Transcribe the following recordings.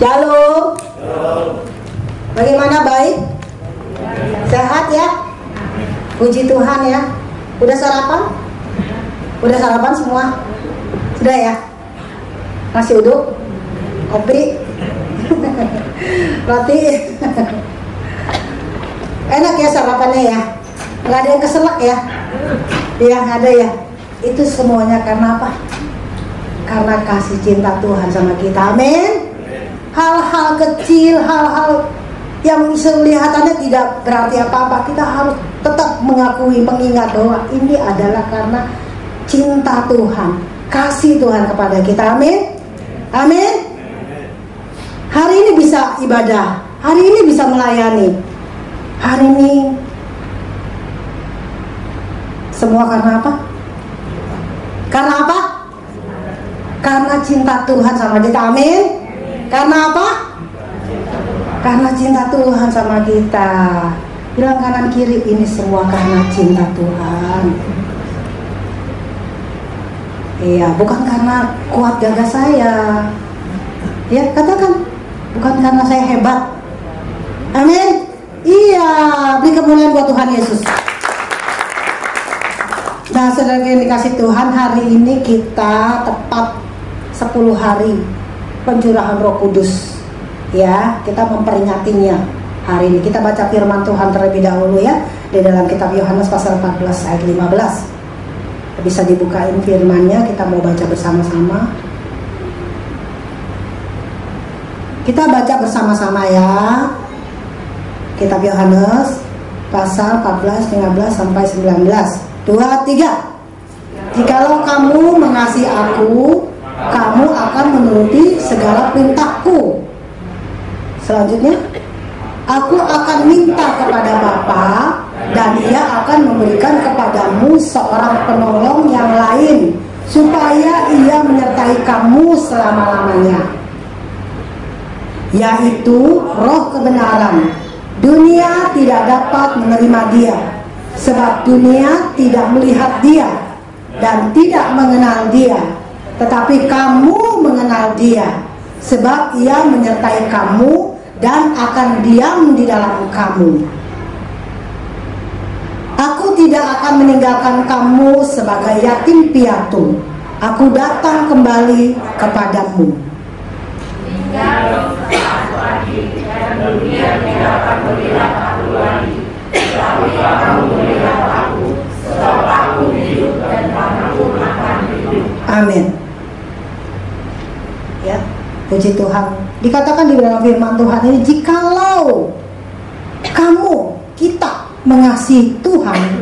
Shalom. Bagaimana, baik? Sehat ya? Puji Tuhan ya. Udah sarapan? Udah sarapan semua? Sudah ya? Nasi uduk? Kopi? Roti? Enak ya sarapannya ya? Nggak ada yang keselak ya? Iya, ada ya? Itu semuanya karena apa? Karena kasih cinta Tuhan sama kita. Amin. Hal-hal kecil, hal-hal yang kelihatannya tidak berarti apa-apa, kita harus tetap mengakui, mengingat bahwa ini adalah karena cinta Tuhan, kasih Tuhan kepada kita. Amin. Amin. Hari ini bisa ibadah, hari ini bisa melayani, hari ini semua karena apa? Karena apa? Karena cinta Tuhan sama kita. Amin. Karena apa? Karena cinta Tuhan sama kita. Bilang kanan kiri, ini semua karena cinta Tuhan. Iya, bukan karena kuat gagah saya. Ya, katakan, bukan karena saya hebat. Amin. Iya, beri kemuliaan buat Tuhan Yesus. Nah, saudara yang dikasih Tuhan, hari ini kita tepat 10 hari pencurahan Roh Kudus. Ya, kita memperingatinya hari ini. Kita baca firman Tuhan terlebih dahulu ya, di dalam kitab Yohanes pasal 14 ayat 15. Bisa dibukain firman-Nya, kita mau baca bersama-sama. Kita baca bersama-sama ya. Kitab Yohanes pasal 14, 15 sampai 19. 2, 3. Jikalau kamu mengasihi aku, kamu akan menuruti segala perintahku. Selanjutnya, aku akan minta kepada Bapa, dan Ia akan memberikan kepadamu seorang penolong yang lain, supaya Ia menyertai kamu selama-lamanya, yaitu Roh kebenaran. Dunia tidak dapat menerima Dia, sebab dunia tidak melihat Dia dan tidak mengenal Dia. Tetapi kamu mengenal Dia, sebab Ia menyertai kamu dan akan diam di dalam kamu. Aku tidak akan meninggalkan kamu sebagai yatim piatu. Aku datang kembali kepadamu. Amin. Ya, puji Tuhan. Dikatakan di dalam firman Tuhan ini, jikalau kamu, kita mengasihi Tuhan,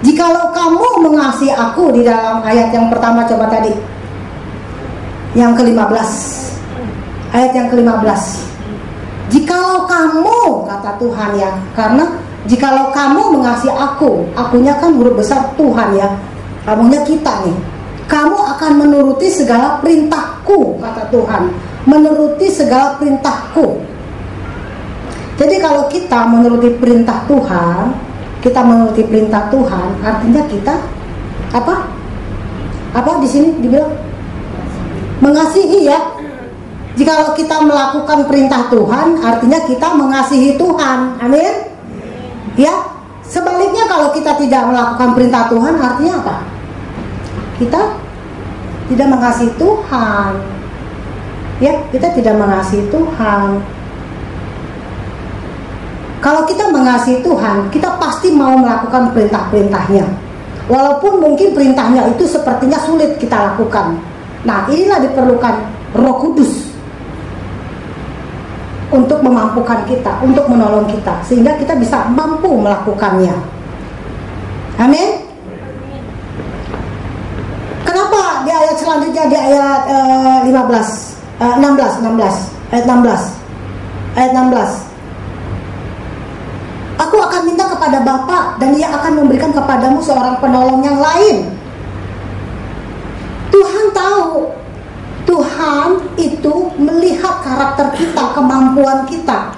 jikalau kamu mengasihi aku, di dalam ayat yang pertama, coba tadi yang ke-15, ayat yang ke-15. Jikalau kamu, kata Tuhan ya, karena jikalau kamu mengasihi aku, akunya kan huruf besar Tuhan ya, kamunya kita nih, kamu akan menuruti segala perintahku, kata Tuhan, menuruti segala perintahku. Jadi kalau kita menuruti perintah Tuhan, kita menuruti perintah Tuhan, artinya kita apa? Apa di sini dibilang? Mengasihi ya. Jikalau kita melakukan perintah Tuhan, artinya kita mengasihi Tuhan. Amin. Ya. Sebaliknya kalau kita tidak melakukan perintah Tuhan, artinya apa? Kita tidak mengasihi Tuhan. Ya, kita tidak mengasihi Tuhan. Kalau kita mengasihi Tuhan, kita pasti mau melakukan perintah-perintahnya. Walaupun mungkin perintahnya itu sepertinya sulit kita lakukan. Nah, inilah diperlukan Roh Kudus untuk memampukan kita, untuk menolong kita, sehingga kita bisa mampu melakukannya. Amin. Kenapa di ayat selanjutnya, di ayat 16. Aku akan minta kepada Bapa, dan Ia akan memberikan kepadamu seorang penolong yang lain. Tuhan tahu, Tuhan itu melihat karakter kita, kemampuan kita.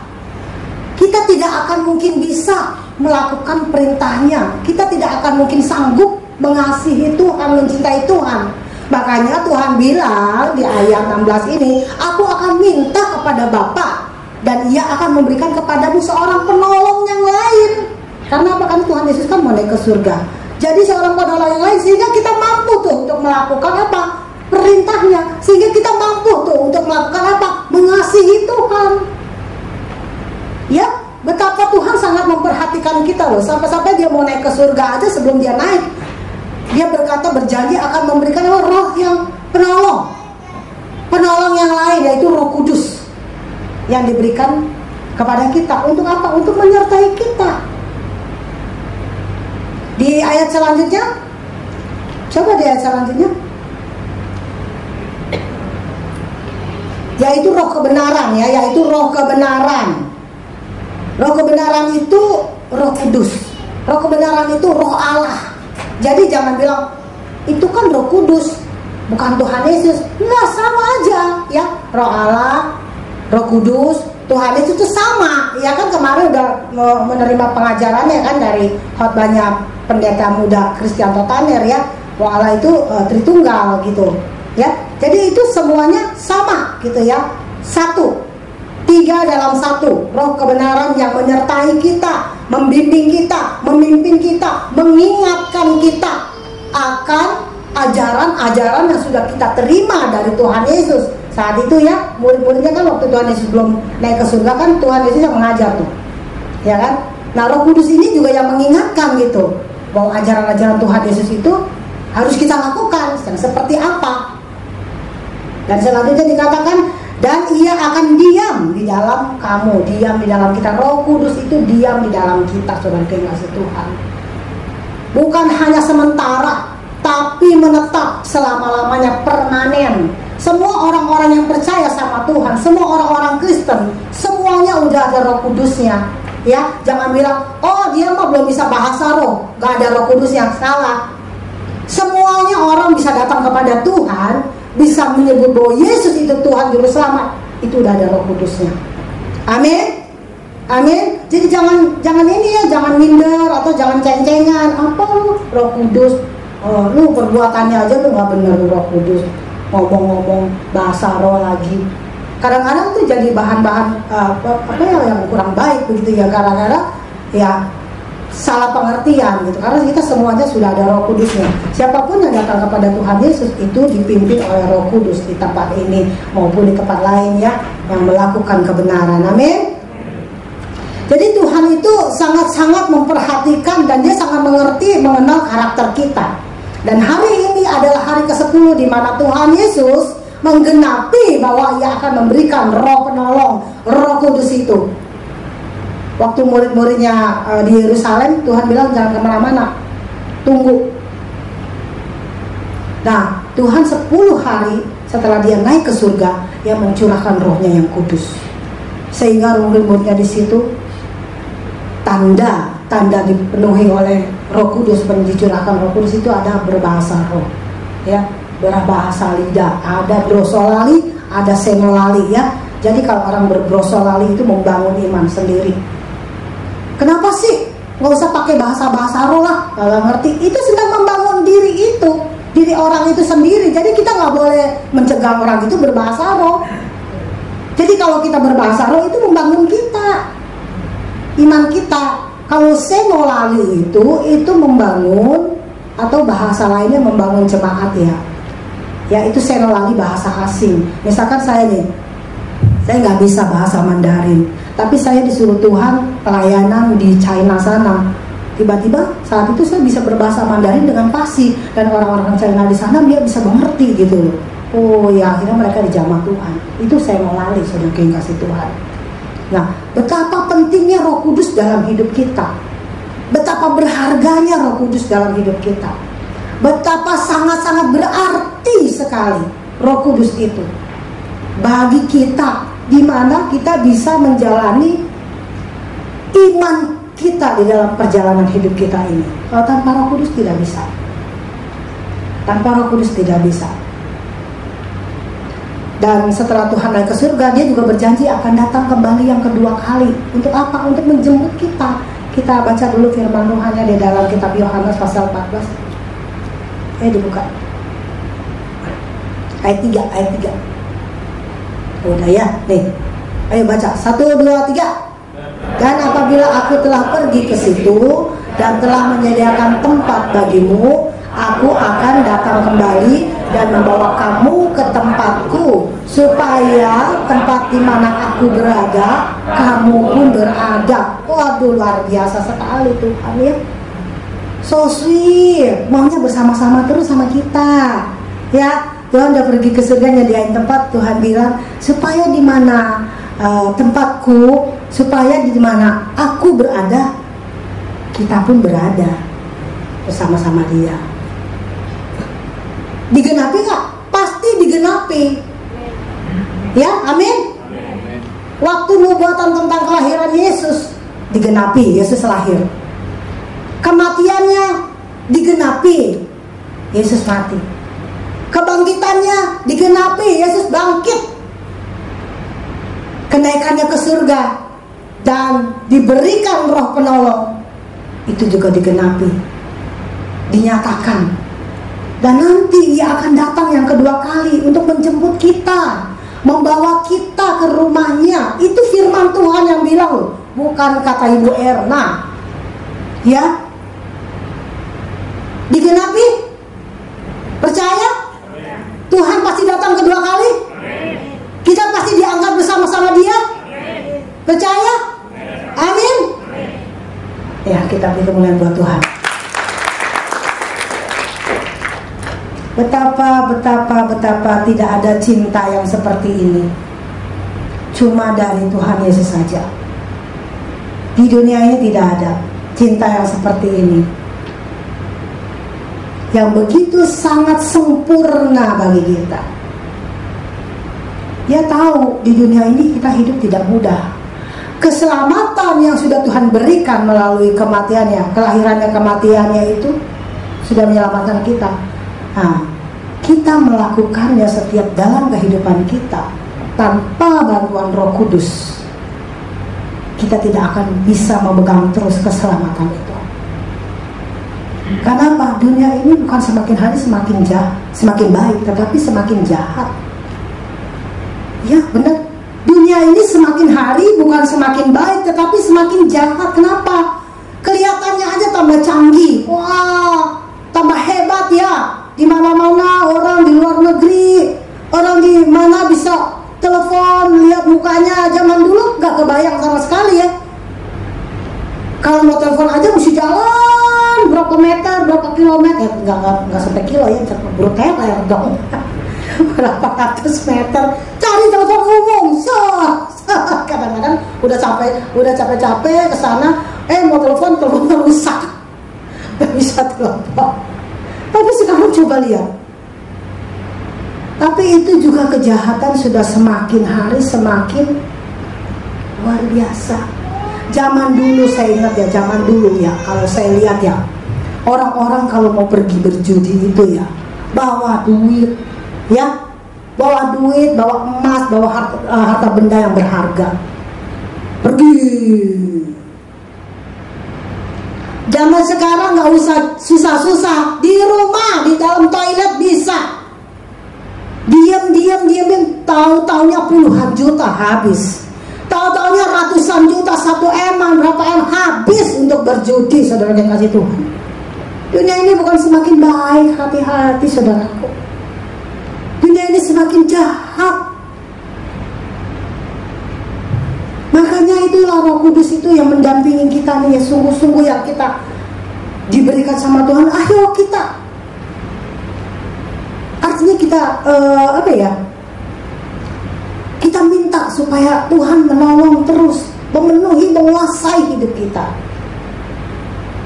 Kita tidak akan mungkin bisa melakukan perintahnya. Kita tidak akan mungkin sanggup mengasihi Tuhan, mencintai Tuhan, Makanya Tuhan bilang di ayat 16 ini, aku akan minta kepada Bapa dan ia akan memberikan kepadamu seorang penolong yang lain. Karena apa? Karena Tuhan Yesus kan mau naik ke surga. Jadi seorang penolong yang lain, sehingga kita mampu tuh untuk melakukan apa? Perintahnya. Sehingga kita mampu tuh untuk melakukan apa? Mengasihi Tuhan. Ya, betapa Tuhan sangat memperhatikan kita loh. Sampai-sampai dia mau naik ke surga aja, sebelum dia naik, dia berjanji akan memberikan roh yang penolong yang lain, yaitu Roh Kudus yang diberikan kepada kita. Untuk apa? Untuk menyertai kita. Di ayat selanjutnya, coba di ayat selanjutnya, yaitu roh kebenaran, ya, yaitu roh kebenaran. Roh kebenaran itu Roh Kudus. Roh kebenaran itu Roh Allah. Jadi jangan bilang itu kan Roh Kudus, bukan Tuhan Yesus. Enggak, sama aja, ya. Roh Allah, Roh Kudus, Tuhan Yesus itu sama. Ya kan, kemarin udah menerima pengajarannya kan dari khotbahnya pendeta muda Christian Totaner, ya. Roh Allah itu Tritunggal gitu, ya. Jadi itu semuanya sama gitu, ya. Satu, tiga dalam satu. Roh kebenaran yang menyertai kita, membimbing kita, memimpin kita, mengingatkan kita akan ajaran-ajaran yang sudah kita terima dari Tuhan Yesus. Saat itu, ya, murid-muridnya kan waktu Tuhan Yesus belum naik ke surga kan Tuhan Yesus yang mengajar tuh, ya kan. Nah, Roh Kudus ini juga yang mengingatkan gitu, bahwa ajaran-ajaran Tuhan Yesus itu harus kita lakukan. Dan seperti apa? Dan selanjutnya dikatakan, dan ia akan diam di dalam kamu, diam di dalam kita. Roh Kudus itu diam di dalam kita, saudara kekasih Tuhan. Bukan hanya sementara, tapi menetap selama-lamanya, permanen. Semua orang-orang yang percaya sama Tuhan, semua orang-orang Kristen, semuanya udah ada Roh Kudusnya, ya. Jangan bilang, oh dia mah belum bisa bahasa roh, gak ada Roh Kudusnya. Salah. Semuanya orang bisa datang kepada Tuhan, bisa menyebut bahwa Yesus itu Tuhan Juru Selamat, itu udah ada Roh Kudusnya. Amin, amin. Jadi jangan ini ya, jangan minder atau jangan ceng-cengan. Apa lu Roh Kudus? Lu perbuatannya aja lu nggak bener, Roh Kudus ngomong-ngomong bahasa roh lagi. Kadang-kadang tuh jadi bahan-bahan apa ya yang kurang baik begitu ya, gara-gara ya salah pengertian gitu. Karena kita semuanya sudah ada Roh Kudusnya. Siapapun yang datang kepada Tuhan Yesus itu dipimpin oleh Roh Kudus di tempat ini maupun di tempat lain, ya, yang melakukan kebenaran. Amin. Jadi Tuhan itu sangat-sangat memperhatikan dan dia sangat mengerti, mengenal karakter kita. Dan hari ini adalah hari ke-10 di mana Tuhan Yesus menggenapi bahwa ia akan memberikan roh penolong, Roh Kudus itu. Waktu murid-muridnya di Yerusalem, Tuhan bilang jangan kemana-mana, tunggu. Nah, Tuhan 10 hari setelah dia naik ke surga, dia mencurahkan rohnya yang kudus. Sehingga murid-muridnya di situ tanda dipenuhi oleh Roh Kudus, dicurahkan Roh Kudus itu ada berbahasa roh, ya, berbahasa lidah, ada brosolali, ada senolali, ya. Jadi kalau orang berbrosolali itu membangun iman sendiri. Kenapa sih? Nggak usah pakai bahasa roh lah, nggak ngerti. Itu sedang membangun diri orang itu sendiri. Jadi kita nggak boleh mencegah orang itu berbahasa roh. Jadi kalau kita berbahasa roh itu membangun kita, iman kita. Kalau senolali itu membangun, atau bahasa lainnya membangun jemaat, ya. Ya, itu senolali bahasa asing. Misalkan saya nih, saya nggak bisa bahasa Mandarin, tapi saya disuruh Tuhan pelayanan di China sana. Tiba-tiba saat itu saya bisa berbahasa Mandarin dengan fasih, dan orang-orang China di sana dia bisa mengerti gitu. Oh ya, akhirnya mereka dijamah Tuhan. Itu senolali, saudara yang kasih Tuhan. Nah, betapa pentingnya Roh Kudus dalam hidup kita. Betapa berharganya Roh Kudus dalam hidup kita. Betapa sangat-sangat berarti sekali Roh Kudus itu bagi kita, di mana kita bisa menjalani iman kita di dalam perjalanan hidup kita ini. Kalau tanpa Roh Kudus tidak bisa. Tanpa Roh Kudus tidak bisa. Dan setelah Tuhan naik ke surga, dia juga berjanji akan datang kembali yang kedua kali. Untuk apa? Untuk menjemput kita. Kita baca dulu firman Tuhannya di dalam kitab Yohanes pasal 14. Dibuka. ayat 3. Udah ya, nih. Ayo baca, 1, 2, 3. Dan apabila aku telah pergi ke situ dan telah menyediakan tempat bagimu, aku akan datang kembali dan membawa kamu ke tempatku, supaya tempat di mana aku berada, kamu pun berada. Waduh, luar biasa sekali Tuhan ya. So sweet, maunya bersama-sama terus sama kita. Ya, Tuhan udah pergi ke surga nyediain tempat. Tuhan bilang supaya di mana tempatku, supaya di mana aku berada, kita pun berada bersama-sama Dia. Digenapi nggak? Pasti digenapi. Ya, amin. Waktu nubuatan tentang kelahiran Yesus digenapi, Yesus lahir. Kematiannya digenapi, Yesus mati. Kebangkitannya digenapi, Yesus bangkit. Kenaikannya ke surga dan diberikan Roh Penolong, itu juga digenapi, dinyatakan. Dan nanti Ia akan datang yang kedua kali untuk menjemput kita, membawa kita ke rumahnya. Itu firman Tuhan yang bilang, bukan kata Ibu Erna. Ya, digenapi. Percaya? Tuhan pasti datang kedua kali. Kita pasti diangkat bersama-sama Dia. Percaya? Amin. Ya, kita beri kemuliaan buat Tuhan. Betapa tidak ada cinta yang seperti ini. Cuma dari Tuhan Yesus saja. Di dunia ini tidak ada cinta yang seperti ini, yang begitu sangat sempurna bagi kita. Dia tahu di dunia ini kita hidup tidak mudah. Keselamatan yang sudah Tuhan berikan melalui kematiannya, kelahirannya, kematiannya itu sudah menyelamatkan kita. Nah, kita melakukannya setiap dalam kehidupan kita tanpa bantuan Roh Kudus, kita tidak akan bisa memegang terus keselamatan itu. Kenapa? Dunia ini bukan semakin hari semakin baik, tetapi semakin jahat. Ya benar, dunia ini semakin hari bukan semakin baik, tetapi semakin jahat. Kenapa? Kelihatannya aja tambah canggih, wah, tambah hebat ya. Di mana-mana orang di luar negeri, orang di mana bisa telepon, lihat mukanya. Zaman dulu nggak kebayang sama sekali ya. Kalau mau telepon aja mesti jalan berapa meter, berapa kilometer, nggak sampai kilo ya, berapa dong. Berapa ratus meter cari telepon umum. Kadang-kadang udah capek ke sana, mau teleponnya rusak, nggak bisa telepon. Tapi sekarang coba lihat, tapi itu juga kejahatan sudah semakin hari semakin luar biasa. Zaman dulu saya ingat ya, kalau saya lihat ya, orang-orang kalau mau pergi berjudi itu ya bawa duit, ya, bawa emas, bawa harta benda yang berharga, pergi. Zaman sekarang nggak usah susah-susah, di rumah, di dalam toilet bisa. Diam, tahu-taunya puluhan juta habis. Tahu-taunya ratusan juta, 1 M, berapa M habis untuk berjudi, saudara yang kasih Tuhan. Dunia ini bukan semakin baik, hati-hati saudaraku. Dunia ini semakin jahat. Makanya itulah Roh Kudus itu yang mendampingi kita nih, ya, sungguh-sungguh yang kita diberikan sama Tuhan. Ayo kita, artinya kita kita minta supaya Tuhan menolong terus, memenuhi, menguasai hidup kita.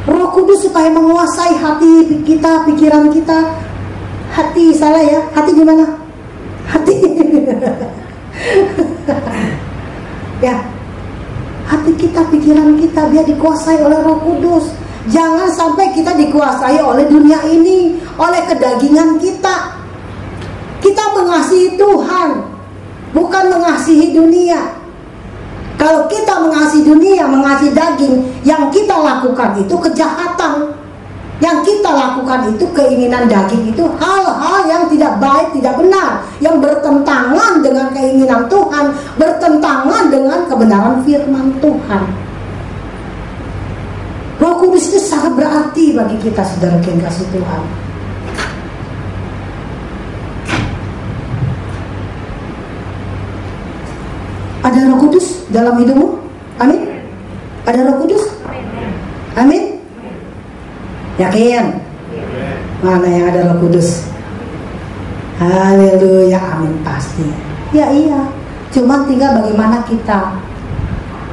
Roh Kudus supaya menguasai hati kita, pikiran kita. Hati salah ya, hati gimana? Hati ya, hati kita, pikiran kita biar dikuasai oleh Roh Kudus. Jangan sampai kita dikuasai oleh dunia ini, oleh kedagingan kita. Kita mengasihi Tuhan, bukan mengasihi dunia. Kalau kita mengasihi dunia, mengasihi daging, yang kita lakukan itu kejahatan. Yang kita lakukan itu, keinginan daging itu hal-hal yang tidak baik, tidak benar, yang bertentangan dengan keinginan Tuhan, bertentangan dengan kebenaran firman Tuhan. Roh Kudus itu sangat berarti bagi kita, saudara yang kasih Tuhan. Ada Roh Kudus dalam hidupmu? Amin. Ada Roh Kudus? Amin. Yakin? Mana yang ada Roh Kudus? Haleluya, amin, pasti. Ya iya. Cuma tinggal bagaimana kita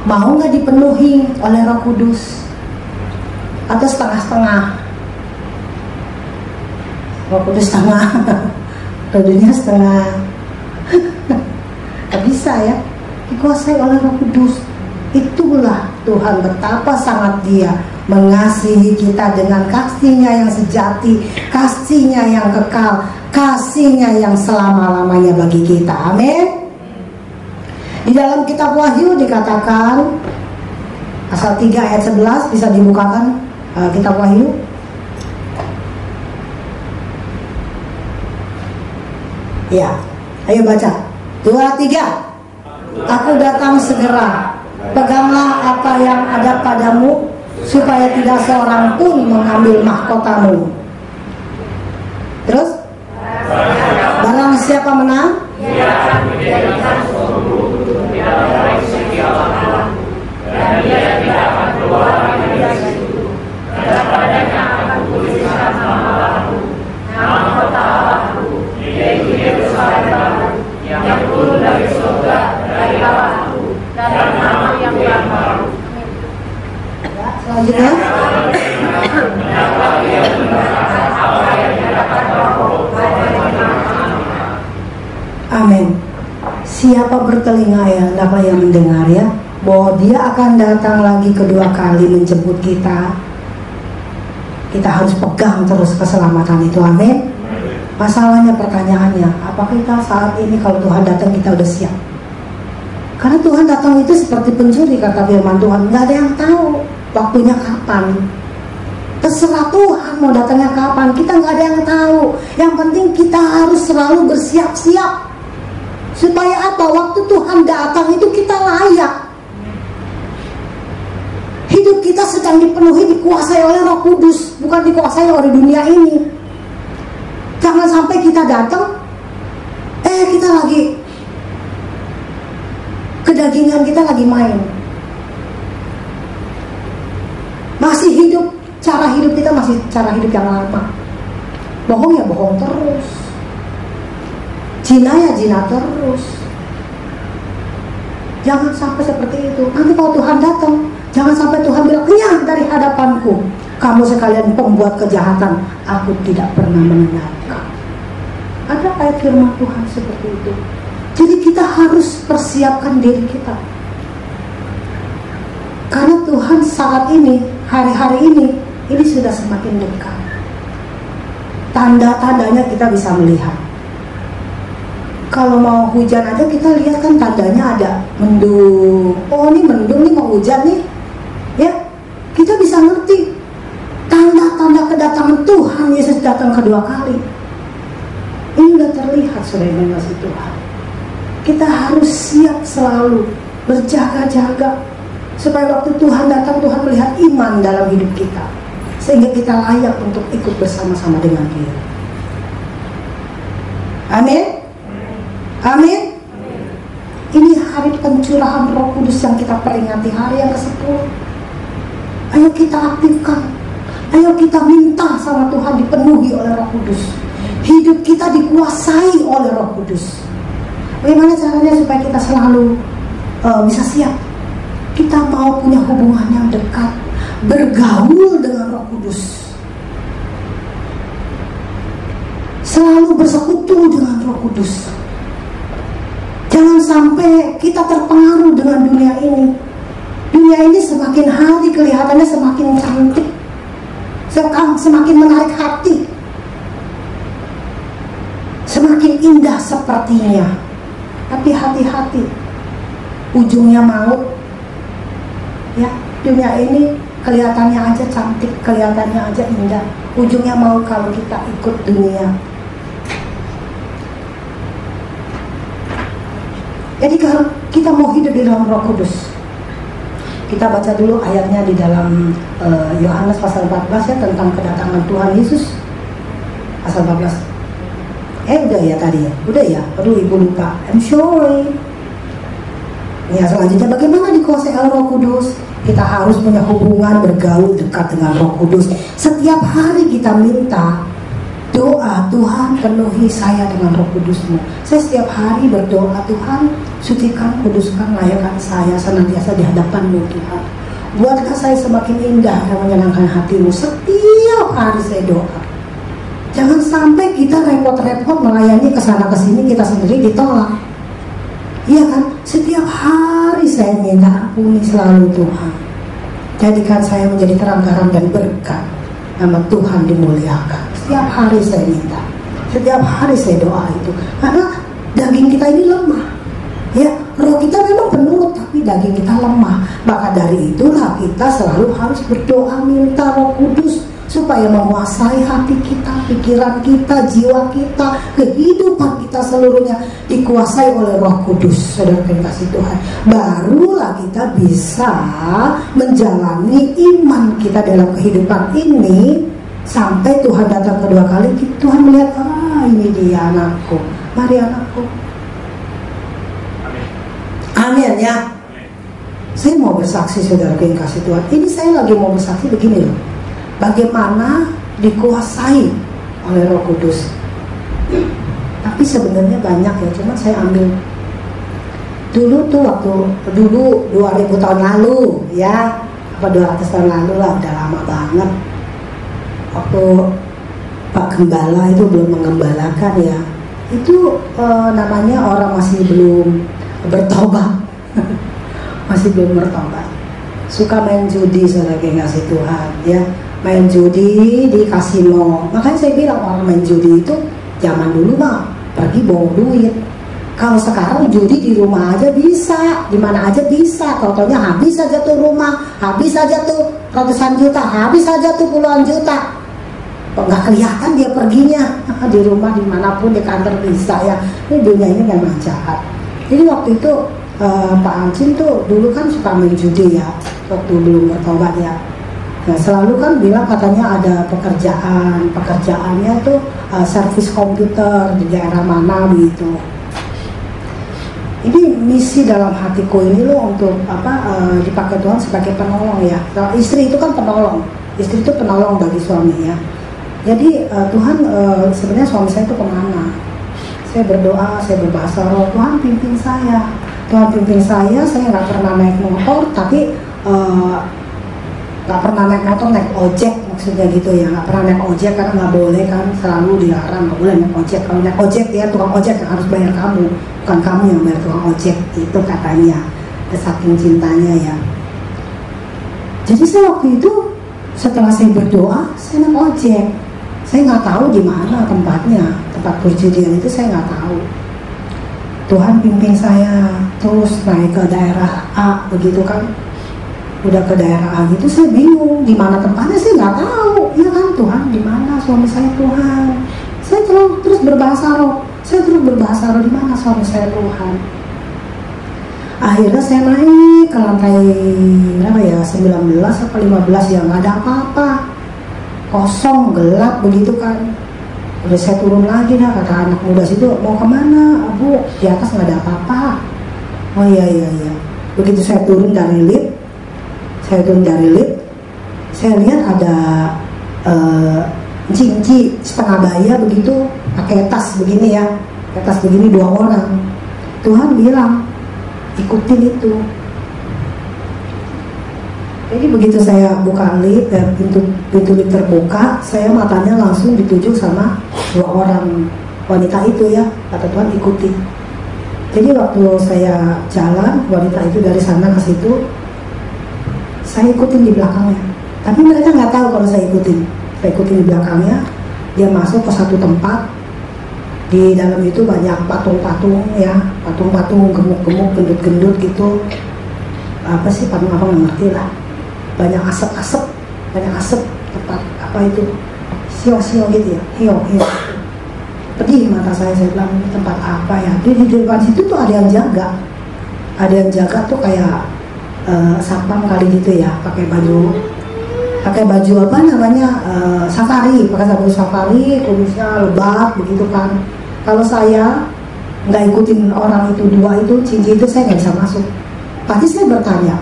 mau nggak dipenuhi oleh Roh Kudus, atau setengah-setengah. Roh Kudus setengah, Roh dunia setengah. Gak bisa ya, dikuasai oleh Roh Kudus. Itulah Tuhan betapa sangat Dia mengasihi kita dengan kasih-Nya yang sejati, kasih-Nya yang kekal, kasih-Nya yang selama-lamanya bagi kita. Amin. Di dalam kitab Wahyu dikatakan, pasal 3 ayat 11, bisa dibukakan kitab Wahyu. Ya, ayo baca. 2, 3. Aku datang segera. Peganglah apa yang ada padamu, supaya tidak seorang pun mengambil mahkotamu. Terus, barang siapa menang, dia akan menjadikan suatu di dalam eksekusi Allah, dan dia tidak akan keluar dari situ. Dan padanya akan kutuliskan nama baru, nama kota Allahku, yaitu Yerusalem baru, yang turun dari surga dari Allahku, dan nama yang baru. Selanjutnya, amin. Siapa bertelinga ya, hendaklah yang mendengar ya, bahwa Dia akan datang lagi kedua kali menjemput kita. Kita harus pegang terus keselamatan itu, amin. Masalahnya, pertanyaannya, apakah kita saat ini kalau Tuhan datang kita udah siap? Karena Tuhan datang itu seperti pencuri, kata firman Tuhan, nggak ada yang tahu waktunya kapan. Terserah Tuhan mau datangnya kapan, kita nggak ada yang tahu. Yang penting kita harus selalu bersiap-siap, supaya apa? Waktu Tuhan datang itu kita layak. Hidup kita sedang dipenuhi, dikuasai oleh Roh Kudus, bukan dikuasai oleh dunia ini. Jangan sampai kita datang, kita lagi kedagingan, kita lagi main. Masih hidup, cara hidup kita masih cara hidup yang lama. Bohong ya bohong terus, zina ya zina terus. Jangan sampai seperti itu. Nanti kalau Tuhan datang, jangan sampai Tuhan bilang, "Kenyang dari hadapanku, kamu sekalian pembuat kejahatan, aku tidak pernah mendengarkan." Ada ayat firman Tuhan seperti itu. Jadi kita harus persiapkan diri kita, karena Tuhan saat ini, hari-hari ini sudah semakin dekat. Tanda-tandanya kita bisa melihat. Kalau mau hujan aja kita lihat kan tandanya ada mendung. Oh, ini mendung, nih mau hujan nih. Ya, kita bisa ngerti tanda-tanda kedatangan Tuhan Yesus datang kedua kali. Ini udah terlihat, saudara yang dikasihi Tuhan. Kita harus siap selalu, berjaga-jaga, supaya waktu Tuhan datang, Tuhan melihat iman dalam hidup kita, sehingga kita layak untuk ikut bersama-sama dengan Dia. Amin. Amin. Ini hari pencurahan Roh Kudus yang kita peringati, hari yang ke-10. Ayo kita aktifkan, ayo kita minta sama Tuhan dipenuhi oleh Roh Kudus. Hidup kita dikuasai oleh Roh Kudus. Bagaimana caranya supaya kita selalu bisa siap? Kita mau punya hubungan yang dekat, bergaul dengan Roh Kudus, selalu bersekutu dengan Roh Kudus. Jangan sampai kita terpengaruh dengan dunia ini. Dunia ini semakin hari kelihatannya semakin cantik, semakin menarik hati, semakin indah sepertinya. Tapi hati-hati, ujungnya maut. Ya, dunia ini kelihatannya aja cantik, kelihatannya aja indah, ujungnya mau kalau kita ikut dunia. Jadi kalau kita mau hidup di dalam Roh Kudus, kita baca dulu ayatnya di dalam Yohanes pasal 14 ya, tentang kedatangan Tuhan Yesus pasal 14. Udah ya tadi ya, udah ya, aduh ibu lupa, I'm sorry. Ya selanjutnya bagaimana dikuasai oleh Roh Kudus? Kita harus punya hubungan bergaul dekat dengan Roh Kudus. Setiap hari kita minta doa, Tuhan penuhi saya dengan Roh Kudus-Mu. Saya setiap hari berdoa, Tuhan sucikan, kuduskan, layakkan saya senantiasa di hadapan-Mu Tuhan. Buatlah saya semakin indah dan menyenangkan hati-Mu. Setiap hari saya doa. Jangan sampai kita repot-repot melayani kesana kesini, kita sendiri ditolak. Iya kan? Setiap hari saya minta, ampuni selalu Tuhan. Jadikan saya menjadi terang terang dan berkat. Nama Tuhan dimuliakan. Setiap hari saya minta, setiap hari saya doa itu. Karena daging kita ini lemah. Ya, roh kita memang penurut, tapi daging kita lemah. Maka dari itulah kita selalu harus berdoa minta Roh Kudus supaya menguasai hati kita, pikiran kita, jiwa kita, kehidupan kita seluruhnya dikuasai oleh Roh Kudus. Saudara kasih Tuhan, barulah kita bisa menjalani iman kita dalam kehidupan ini sampai Tuhan datang kedua kali. Tuhan melihat, ini dia anakku, mari anakku. Amin ya. Saya mau bersaksi saudara yang kasih Tuhan. Ini saya lagi mau bersaksi begini loh. Bagaimana dikuasai oleh Roh Kudus. Tapi sebenarnya banyak ya, cuma saya ambil dulu tuh waktu 2000 tahun lalu ya, apa 200 tahun lalu lah, udah lama banget. Waktu Pak Gembala itu belum mengembalakan ya, itu namanya orang masih belum bertobat. Masih belum bertobat, suka main judi saudara yang kasih Tuhan ya, main judi di kasino. Makanya saya bilang orang main judi itu zaman dulu mah pergi bawa duit. Kalau sekarang judi di rumah aja bisa, di mana aja bisa. Totalnya habis aja tuh rumah, habis aja tuh ratusan juta, habis aja tuh puluhan juta. Kok nggak kelihatan dia perginya di rumah dimanapun, di kantor bisa ya. Ini dunia ini memang jahat. Jadi waktu itu Pak Ancin tuh dulu kan suka main judi ya, waktu belum bertobat ya. Nah selalu kan bilang katanya ada pekerjaannya tuh servis komputer di daerah mana gitu. Ini misi dalam hatiku ini loh untuk dipakai Tuhan sebagai penolong ya. Nah, istri itu kan penolong, istri itu penolong bagi suami ya. Jadi Tuhan sebenarnya suami saya itu kemana? Saya berdoa, saya berbahasa roh, Tuhan pimpin saya. Tuhan pimpin saya nggak pernah naik motor, tapi nggak pernah naik motor, naik ojek maksudnya gitu ya. Nggak pernah naik ojek karena nggak boleh kan, selalu dilarang, nggak boleh naik ojek. Kalau naik ojek ya tukang ojek yang harus bayar kamu, bukan kamu yang bayar tukang ojek, itu katanya. Saking cintanya ya. Jadi saya waktu itu setelah saya berdoa, saya naik ojek. Saya nggak tahu di mana tempatnya, tempat perjudian itu saya nggak tahu. Tuhan pimpin saya terus naik ke daerah A begitu kan. Udah ke daerah A gitu saya bingung di mana tempatnya, saya nggak tahu. Ya kan, Tuhan di mana suami saya Tuhan. Saya terus berbahasa roh. Di mana suami saya Tuhan. Akhirnya saya naik ke lantai berapa ya, 19 atau 15 ya, nggak ada apa-apa. Kosong, gelap begitu kan. Udah saya turun lagi dah, kata anak muda situ, mau kemana? Bu, di atas nggak ada apa-apa. Oh iya. Begitu saya turun dari lift, saya lihat ada cinci setengah baya begitu, pakai tas begini ya, tas begini 2 orang. Tuhan bilang, ikutin itu. Jadi begitu saya buka lift, pintu lift terbuka, saya matanya langsung dituju sama 2 orang wanita itu ya. Kata Tuhan ikuti. Jadi waktu saya jalan, wanita itu dari sana ke situ, saya ikutin di belakangnya. Tapi mereka nggak tahu kalau saya ikutin. Saya ikutin di belakangnya. Dia masuk ke satu tempat. Di dalam itu banyak patung-patung ya, patung-patung gemuk-gemuk, gendut-gendut gitu. Apa sih patung apa nggak ngerti lah. banyak asap tempat apa itu sio gitu ya, hiu. Pedih mata saya bilang ini tempat apa ya. Di depan situ tuh ada yang jaga tuh kayak satpam kali gitu ya, pakai baju apa namanya, safari, pakai baju safari, kumisnya lebat begitu kan. Kalau saya nggak ikutin orang itu dua itu cincin itu, saya nggak bisa masuk. Pasti saya bertanya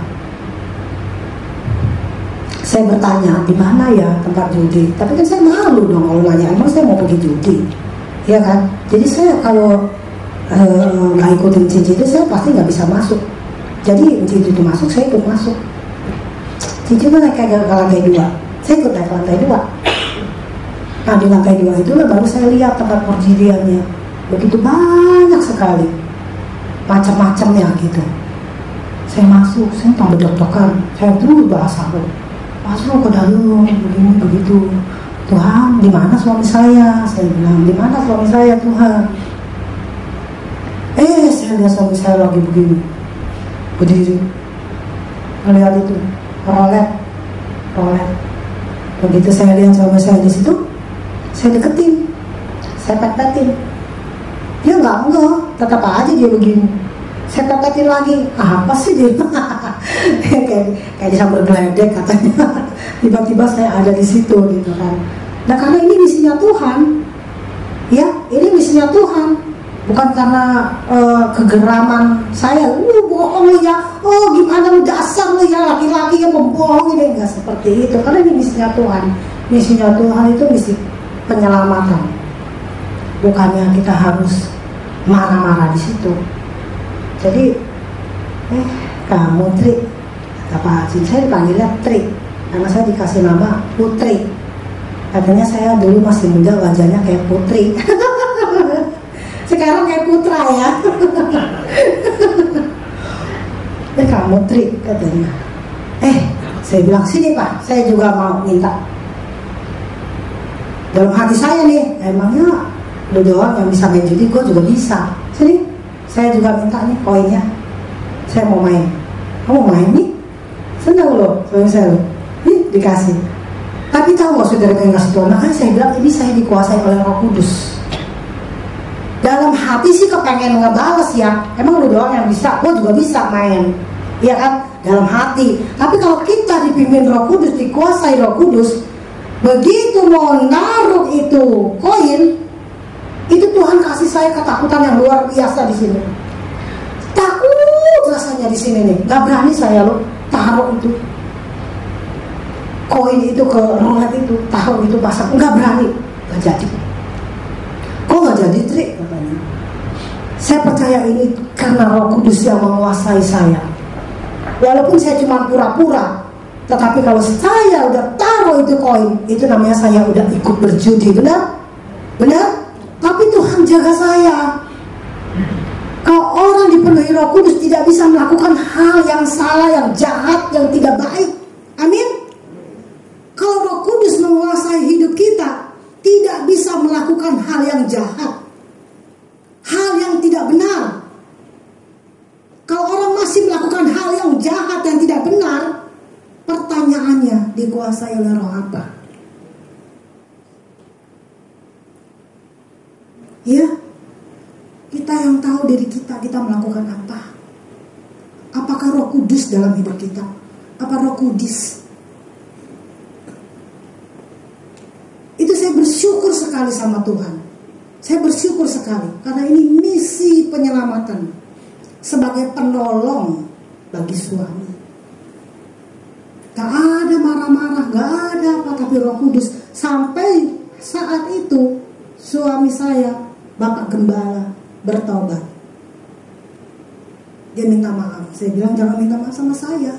di mana ya tempat judi, tapi kan saya malu dong kalau nanya, emang saya mau pergi judi, ya kan? Jadi saya kalau nggak ikutin cincin itu, saya pasti nggak bisa masuk. Jadi cincin itu masuk, saya ikut masuk. Cincin itu naik ke lantai 2, saya ikut naik ke lantai 2. Nah di lantai 2 itu baru saya lihat tempat perjudiannya, begitu banyak sekali, macam-macamnya gitu. Saya masuk, saya tambah deg-degan, saya terus bahasa masuk ke dalam begini begitu. Tuhan, di mana suami saya? Saya bilang, di mana suami saya Tuhan? Saya lihat suami saya lagi begini, berdiri, melihat itu, rolet. Begitu saya lihat suami saya di situ, saya deketin, saya pet-petin. Dia enggak, tetap aja dia begini. Saya pepetin lagi, apa sih dia? kayak disambut geledek katanya. Tiba-tiba saya ada di situ gitu kan. Nah karena ini misinya Tuhan, ya ini misinya Tuhan, bukan karena kegeraman saya. Bohong lu ya, gimana lu dasar lu ya laki-laki yang membohong ini, enggak seperti itu. Karena ini misinya Tuhan. Misinya Tuhan itu misi penyelamatan. Bukannya kita harus marah-marah di situ. Jadi, kamu Tri, apa sih? Saya dipanggilnya Tri, karena saya dikasih nama Putri. Katanya saya dulu masih muda, wajahnya kayak putri. Sekarang kayak putra ya. Kamu Tri katanya. Saya bilang sini Pak, saya juga mau minta. Dalam hati saya nih, emangnya lu doang yang bisa main judi, gue juga bisa. Sini. Saya juga minta nih koinnya, saya mau main. Kamu main nih? Senang loh, saya loh. Nih dikasih. Tapi tahu nggak saudara yang ngasih Tuhan? Makanya saya bilang ini saya dikuasai oleh Roh Kudus. Dalam hati sih kepengen ngebales ya. Emang lu doang yang bisa, gue juga bisa main. Iya kan? Dalam hati. Tapi kalau kita dipimpin Roh Kudus, dikuasai Roh Kudus, begitu mau naruh itu koin, itu Tuhan kasih saya ketakutan yang luar biasa di sini. Takut rasanya di sini nih. Gak berani saya loh taruh itu koin itu ke rolet itu, taruh itu pasang. Gak berani. Gak jadi. Kok gak jadi Tri? Katanya. Saya percaya ini karena Roh Kudus yang menguasai saya. Walaupun saya cuma pura-pura, tetapi kalau saya udah taruh itu koin, itu namanya saya udah ikut berjudi. Benar? Benar? Tapi Tuhan jaga saya. Kalau orang dipenuhi Roh Kudus tidak bisa melakukan hal yang salah, yang jahat, yang tidak baik. Amin. Kalau Roh Kudus menguasai hidup kita, tidak bisa melakukan hal yang jahat, hal yang tidak benar. Kalau orang masih melakukan hal yang jahat, yang tidak benar, pertanyaannya, dikuasai oleh roh apa? Ya, kita yang tahu diri kita melakukan apa? Apakah Roh Kudus dalam hidup kita? Apa Roh Kudus? Itu saya bersyukur sekali sama Tuhan. Saya bersyukur sekali karena ini misi penyelamatan sebagai penolong bagi suami. Gak ada marah-marah, gak ada apa, tapi Roh Kudus. Sampai saat itu suami saya, Bapak Gembala, bertobat. Dia minta maaf. Saya bilang jangan minta maaf sama saya,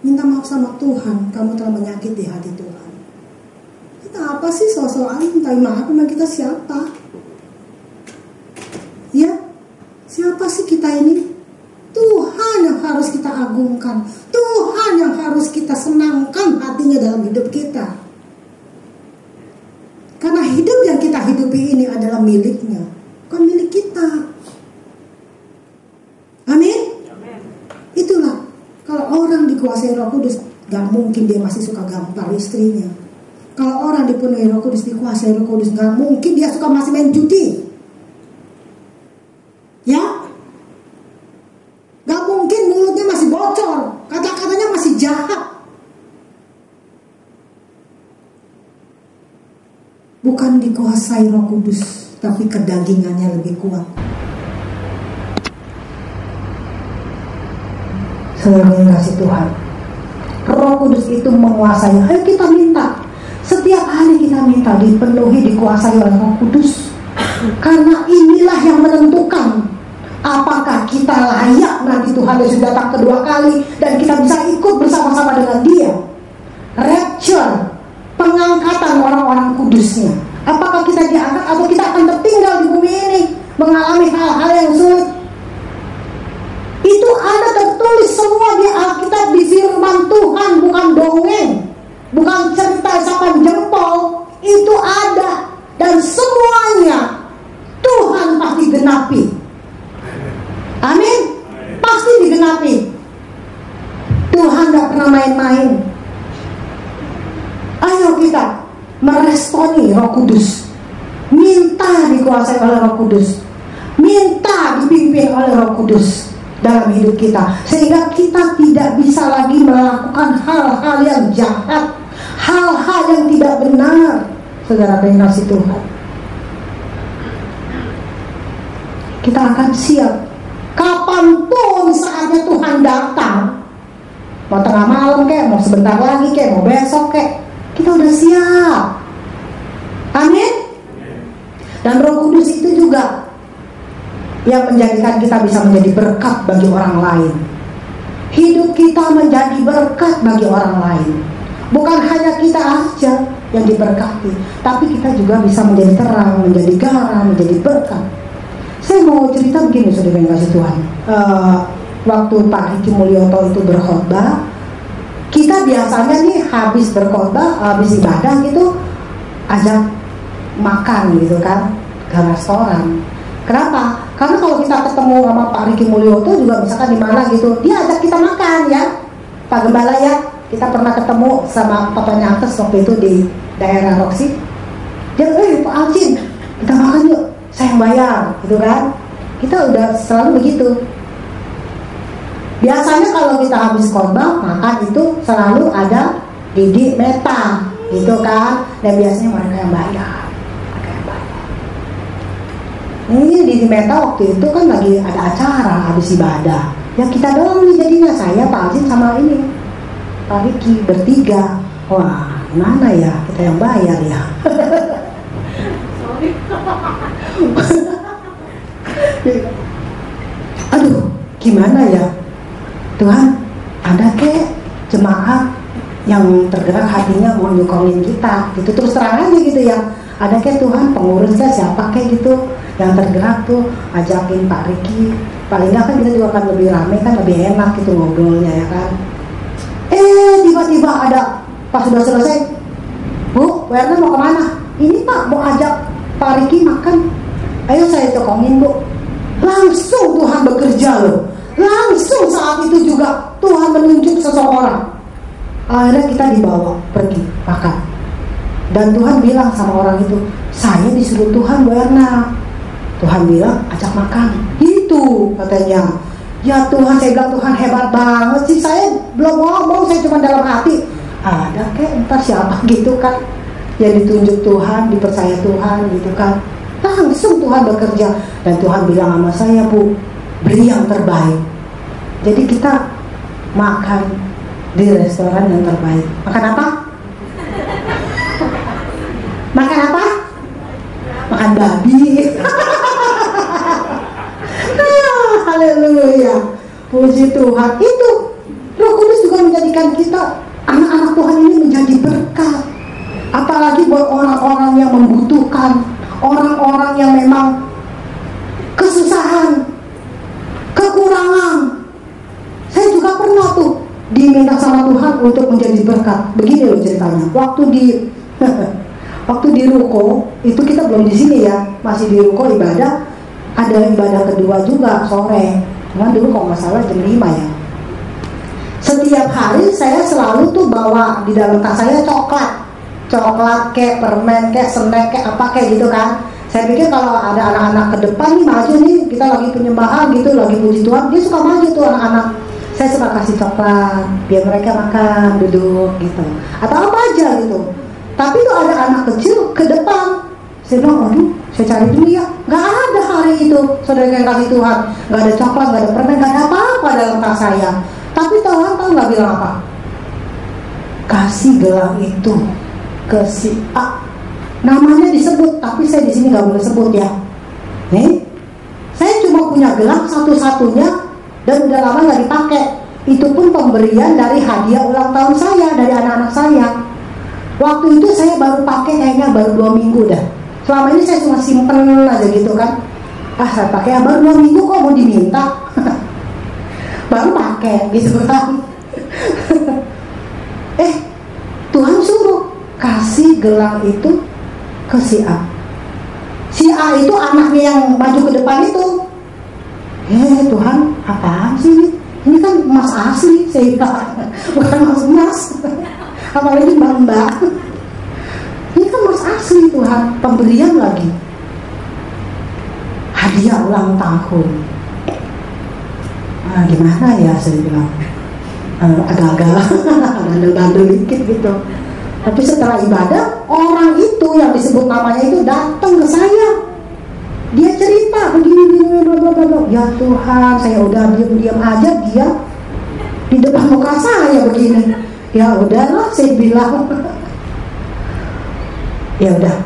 minta maaf sama Tuhan. Kamu telah menyakiti hati Tuhan. Kita apa sih soal minta maaf? Memang kita siapa? Ya, siapa sih kita ini? Tuhan yang harus kita agungkan, Tuhan yang harus kita senangkan hatinya dalam hidup kita. Karena hidup yang kita hidupi ini adalah miliknya, bukan milik kita. Amin. Itulah kalau orang dikuasai Roh Kudus, Gak mungkin dia masih suka gampar istrinya. Kalau orang dipenuhi Roh Kudus, dikuasai Roh Kudus, gak mungkin dia suka masih main judi. Ya, gak mungkin mulutnya masih bocor, kata-katanya masih jahat. Bukan dikuasai Roh Kudus, tapi kedagingannya lebih kuat. Saudara yang kasih Tuhan, Roh Kudus itu menguasai. Ayo kita minta, setiap hari kita minta dipenuhi, dikuasai oleh Roh Kudus. Karena inilah yang menentukan apakah kita layak nanti Tuhan Yesus datang kedua kali dan kita bisa ikut bersama-sama dengan Dia. Rapture, pengangkatan orang-orang kudusnya. Apakah kita diangkat atau kita akan tertinggal di bumi ini, mengalami hal-hal yang sulit? Itu ada tertulis semua di Alkitab, di firman Tuhan, bukan dongeng, bukan cerita isapan jempol. Itu ada dan semuanya Tuhan pasti genapi. Amin. Pasti digenapi. Tuhan gak pernah main-main. Ayo kita meresponi Roh Kudus. Minta dikuasai oleh Roh Kudus. Minta dipimpin oleh Roh Kudus dalam hidup kita, sehingga kita tidak bisa lagi melakukan hal-hal yang jahat, hal-hal yang tidak benar. Saudara kasih Tuhan, kita akan siap kapanpun saatnya Tuhan datang. Mau tengah malam kek, mau sebentar lagi kek, mau besok kek, kita udah siap. Amin. Dan Roh Kudus itu juga yang menjadikan kita bisa menjadi berkat bagi orang lain. Hidup kita menjadi berkat bagi orang lain. Bukan hanya kita aja yang diberkati, tapi kita juga bisa menjadi terang, menjadi garam, menjadi berkat. Saya mau cerita begini, saudara yang kasih Tuhan. Waktu Pak Riki Mulyoto itu berkhotbah, kita biasanya nih habis berkhotbah, habis ibadah gitu, ajak makan gitu kan, ke restoran. Kenapa? Karena kalau kita ketemu sama Pak Riki Mulyoto juga misalkan di mana gitu, dia ajak kita makan ya, Pak Gembala ya. Kita pernah ketemu sama papanya Ates waktu itu di daerah Roksi. Dia, Pak Alcin, kita makan yuk, saya yang bayar, gitu kan? Kita udah selalu begitu. Biasanya kalau kita habis khotbah makan itu selalu ada Didi Meta, gitu kan? Dan biasanya mereka yang bayar. Ini Didi Meta waktu itu kan lagi ada acara habis ibadah. Ya kita doang nih jadinya, saya, Pak Alcin sama ini Pak Riki bertiga. Wah, gimana ya, kita yang bayar ya. Aduh, gimana ya Tuhan, ada kek jemaat yang tergerak hatinya mau nyukongin kita gitu, terus terang aja gitu ya. Ada kek Tuhan pengurusnya siapa kek gitu yang tergerak tuh, ajakin Pak Riki. Paling nggak kan kita juga akan lebih rame kan, lebih enak gitu ngobrolnya ya kan. Tiba-tiba ada, pas sudah selesai, Bu, Werner mau kemana? Ini Pak mau ajak Pak Riki makan. Ayo saya cokongin Bu. Langsung Tuhan bekerja loh. Langsung saat itu juga Tuhan menunjuk seseorang. Akhirnya kita dibawa pergi makan. Dan Tuhan bilang sama orang itu, saya disuruh Tuhan Bu Erna. Tuhan bilang ajak makan. Itu katanya. Ya Tuhan, saya bilang Tuhan hebat banget sih. Saya belum ngomong, saya cuma dalam hati. Ada kayak entah siapa gitu kan, yang ditunjuk Tuhan, dipercaya Tuhan gitu kan. Langsung Tuhan bekerja. Dan Tuhan bilang sama saya, Bu, beri yang terbaik. Jadi kita makan di restoran yang terbaik. Makan apa? Makan apa? Makan babi. Haleluya, puji Tuhan. Itu Roh Kudus juga menjadikan kita, anak-anak Tuhan ini menjadi berkat. Apalagi buat orang-orang yang membutuhkan, orang-orang yang memang kesusahan, kekurangan. Saya juga pernah tuh diminta sama Tuhan untuk menjadi berkat. Begini loh ceritanya. Waktu di ruko itu, kita belum di sini ya, masih di ruko ibadah. Ada ibadah kedua juga sore. Cuman dulu kalau nggak salah jam 5 ya. Setiap hari saya selalu tuh bawa di dalam tas saya coklat kayak permen kayak snack kayak apa kayak gitu kan. Saya pikir kalau ada anak-anak ke depan nih maju nih, kita lagi penyembahan gitu, lagi puji Tuhan, dia suka maju tuh anak-anak. Saya suka kasih coklat biar mereka makan, duduk gitu, atau apa aja gitu. Tapi tuh ada anak kecil ke depan, saya bilang, aduh, saya cari dulu ya. Gak ada hari itu, saudara yang kasih Tuhan, gak ada coklat, gak ada permen, gak ada apa-apa dalam tas saya. Tapi Tuhan tahu nggak bilang apa? Kasih gelang itu ke si A. Namanya disebut, tapi saya di sini nggak boleh sebut ya. Nih, saya cuma punya gelang satu-satunya dan udah lama nggak dipakai. Itu pun pemberian dari hadiah ulang tahun saya dari anak-anak saya. Waktu itu saya baru pakai kayaknya baru 2 minggu dah. Selama ini saya cuma simpen aja gitu kan. Saya pakai baru 2 minggu kok mau diminta. Baru pakai gitu kan. Tuhan suruh kasih gelang itu ke si A. Si A itu anaknya yang maju ke depan itu. Tuhan, apaan sih ini? Ini kan emas asli, saya bilang, bukan emas. Apalagi mbak. Ini kan emas asli Tuhan, pemberian lagi. Hadiah ulang tahun. Gimana ya, saya bilang, agak-agak bandel-bandel dikit gitu. Tapi setelah ibadah, orang itu yang disebut namanya itu datang ke saya. Dia cerita begini, blablabla. Ya Tuhan, saya udah diam-diam aja, dia di depan muka saya begini. Ya udahlah, saya bilang. Ya udah,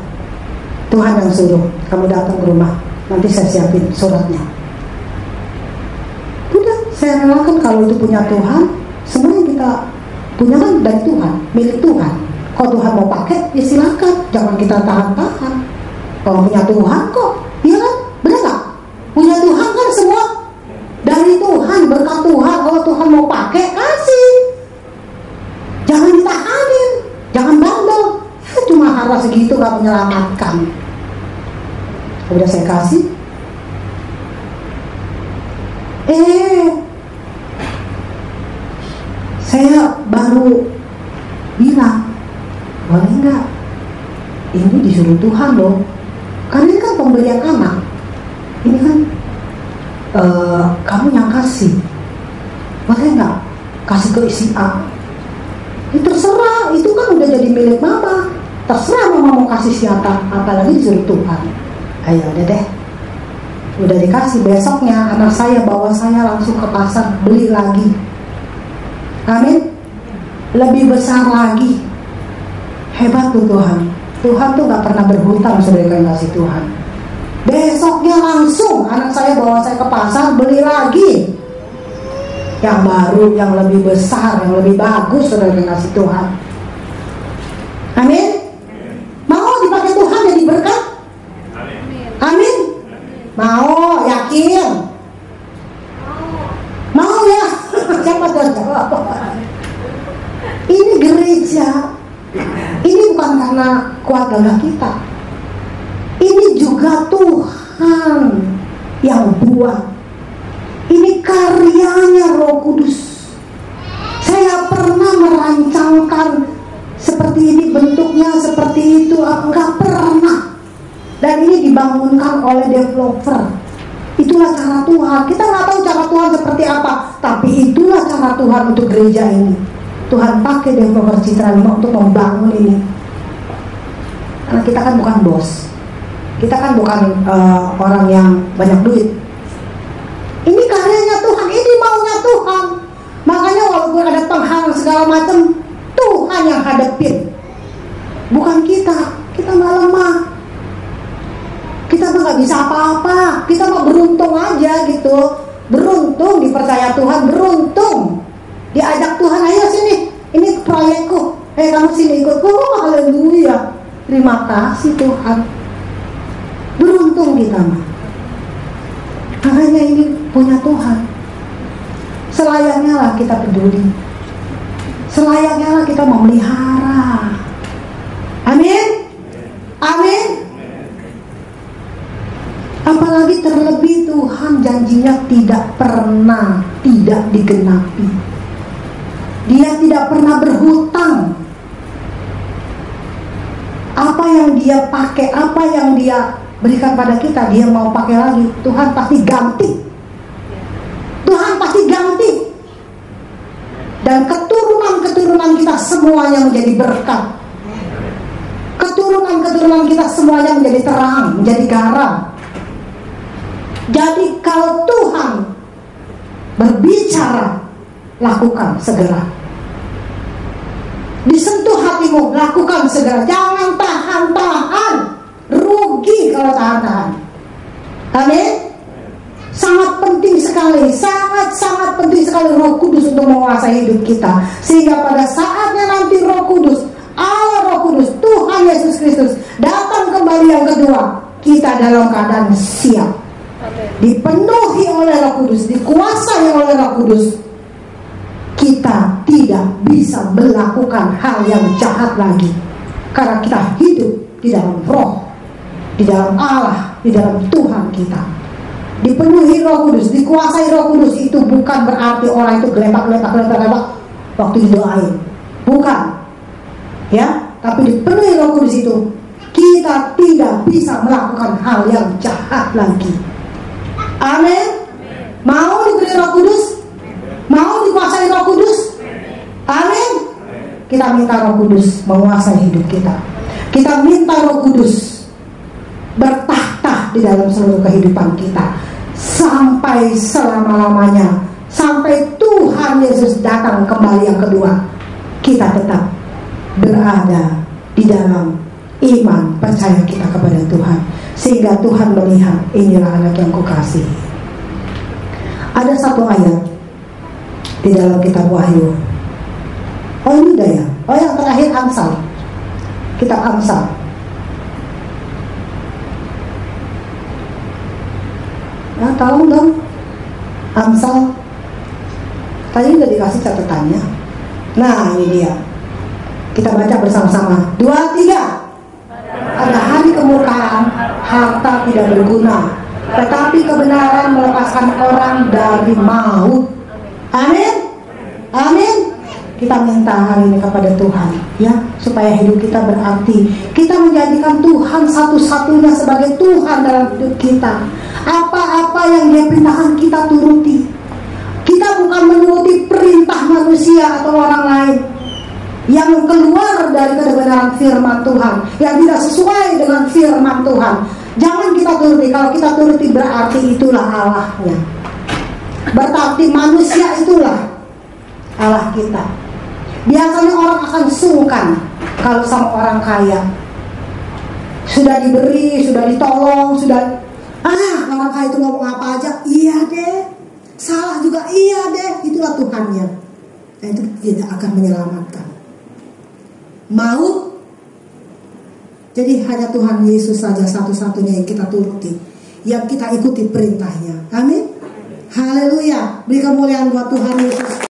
Tuhan yang suruh kamu datang ke rumah, nanti saya siapin suratnya. Udah, saya relakan kalau itu punya Tuhan. Semua yang kita punya kan dari Tuhan, milik Tuhan. Kalau Tuhan mau pakai, ya silakan, jangan kita tahan-tahan. Kalau punya Tuhan kok, iya kan? Benar gak? Punya Tuhan kan semua dari Tuhan, berkat Tuhan. Kalau Tuhan mau pakai, kasih. Jangan ditahanin, jangan bandel. Ya, cuma harus segitu gak menyelamatkan. Udah saya kasih. Saya baru bilang, boleh nggak? Ini disuruh Tuhan loh. Karena ini kan pemberian anak. Ini kan kamu yang kasih. Boleh nggak kasih ke si A? Terserah, itu kan udah jadi milik mama. Terserah mama mau kasih siapa, apalagi disuruh Tuhan. Ayo udah deh. Udah dikasih, besoknya anak saya bawa saya langsung ke pasar beli lagi. Amin. Lebih besar lagi. Hebat tuh Tuhan. Tuhan tuh gak pernah berhutang, saudara yang kasih Tuhan. Besoknya langsung anak saya bawa saya ke pasar beli lagi yang baru, yang lebih besar, yang lebih bagus, saudara yang kasih Tuhan. Amin. Mau dipakai Tuhan jadi berkat? Amin. Mau, yakin? Mau ya? Siapa jawab? Ini gereja. Ini bukan karena kuat gagah kita. Ini juga Tuhan yang buat. Ini karyanya Roh Kudus. Saya pernah merancangkan seperti ini bentuknya, seperti itu, enggak pernah. Dan ini dibangunkan oleh developer. Itulah cara Tuhan. Kita nggak tahu cara Tuhan seperti apa, tapi itulah cara Tuhan untuk gereja ini. Tuhan pakai developer Citra 5 untuk membangun ini. Karena kita kan bukan bos, kita kan bukan orang yang banyak duit. Ini karyanya Tuhan, ini maunya Tuhan. Makanya walaupun ada penghalang segala macam, Tuhan yang hadapin, bukan kita. Kita nggak lemah, kita mah nggak bisa apa-apa. Kita mah beruntung aja gitu. Beruntung dipercaya Tuhan, beruntung diajak Tuhan, ayo sini, ini proyekku, kamu sini ikut. Oh haleluya, terima kasih Tuhan. Beruntung kita mah. Makanya ini punya Tuhan. Selayaknya lah kita peduli, selayaknya lah kita memelihara. Amin. Amin. Apalagi terlebih Tuhan janjinya tidak pernah tidak digenapi. Dia tidak pernah berhutang. Apa yang dia pakai, apa yang dia berikan pada kita, dia mau pakai lagi. Tuhan pasti ganti. Tuhan pasti ganti. Dan keturunan-keturunan kita semuanya menjadi berkat. Keturunan-keturunan kita semuanya menjadi terang, menjadi garam. Jadi kalau Tuhan berbicara, lakukan segera. Disentuh hatimu, lakukan segera. Jangan tahan-tahan. Rugi kalau tahan-tahan. Amin. Sangat penting sekali, sangat penting sekali Roh Kudus untuk menguasai hidup kita. Sehingga pada saatnya nanti Roh Kudus, Allah Roh Kudus, Tuhan Yesus Kristus datang kembali yang kedua, kita dalam keadaan siap. Dipenuhi oleh Roh Kudus, dikuasai oleh Roh Kudus. Kita tidak bisa melakukan hal yang jahat lagi, karena kita hidup di dalam Roh, di dalam Allah, di dalam Tuhan kita. Dipenuhi Roh Kudus, dikuasai Roh Kudus itu bukan berarti orang itu gelepak waktu didoain, bukan, ya. Tapi dipenuhi Roh Kudus itu kita tidak bisa melakukan hal yang jahat lagi. Amin. Mau diberi Roh Kudus? Mau dikuasai Roh Kudus? Amin. Kita minta Roh Kudus menguasai hidup kita. Kita minta Roh Kudus bertahta di dalam seluruh kehidupan kita sampai selama-lamanya, sampai Tuhan Yesus datang kembali yang kedua. Kita tetap berada di dalam iman, percaya kita kepada Tuhan, sehingga Tuhan melihat inilah anak yang kukasihi. Ada satu ayat di dalam kitab Wahyu. Oh ini udah ya. Oh yang terakhir Amsal. Kitab Amsal. Ya tolong dong. Amsal. Tadi udah dikasih catatannya. Nah ini dia. Kita baca bersama-sama. 2, 3. Pada hari kemurkaan harta tidak berguna, tetapi kebenaran melepaskan orang dari maut. Amin. Amin. Kita minta hari ini kepada Tuhan, ya, supaya hidup kita berarti. Kita menjadikan Tuhan satu-satunya sebagai Tuhan dalam hidup kita. Apa-apa yang Dia perintahkan kita turuti. Kita bukan menuruti perintah manusia atau orang lain yang keluar dari kebenaran firman Tuhan, yang tidak sesuai dengan firman Tuhan. Jangan kita turuti. Kalau kita turuti berarti itulah Allahnya. Berarti manusia itulah Allah kita. Biasanya orang akan sungkan kalau sama orang kaya. Sudah diberi, sudah ditolong, sudah orang kaya itu ngomong apa aja, iya deh. Salah juga iya deh. Itulah Tuhannya. Dan itu tidak akan menyelamatkan. Maut. Jadi hanya Tuhan Yesus saja satu-satunya yang kita turuti, yang kita ikuti perintahnya. Amin. Haleluya. Beri kemuliaan buat Tuhan Yesus.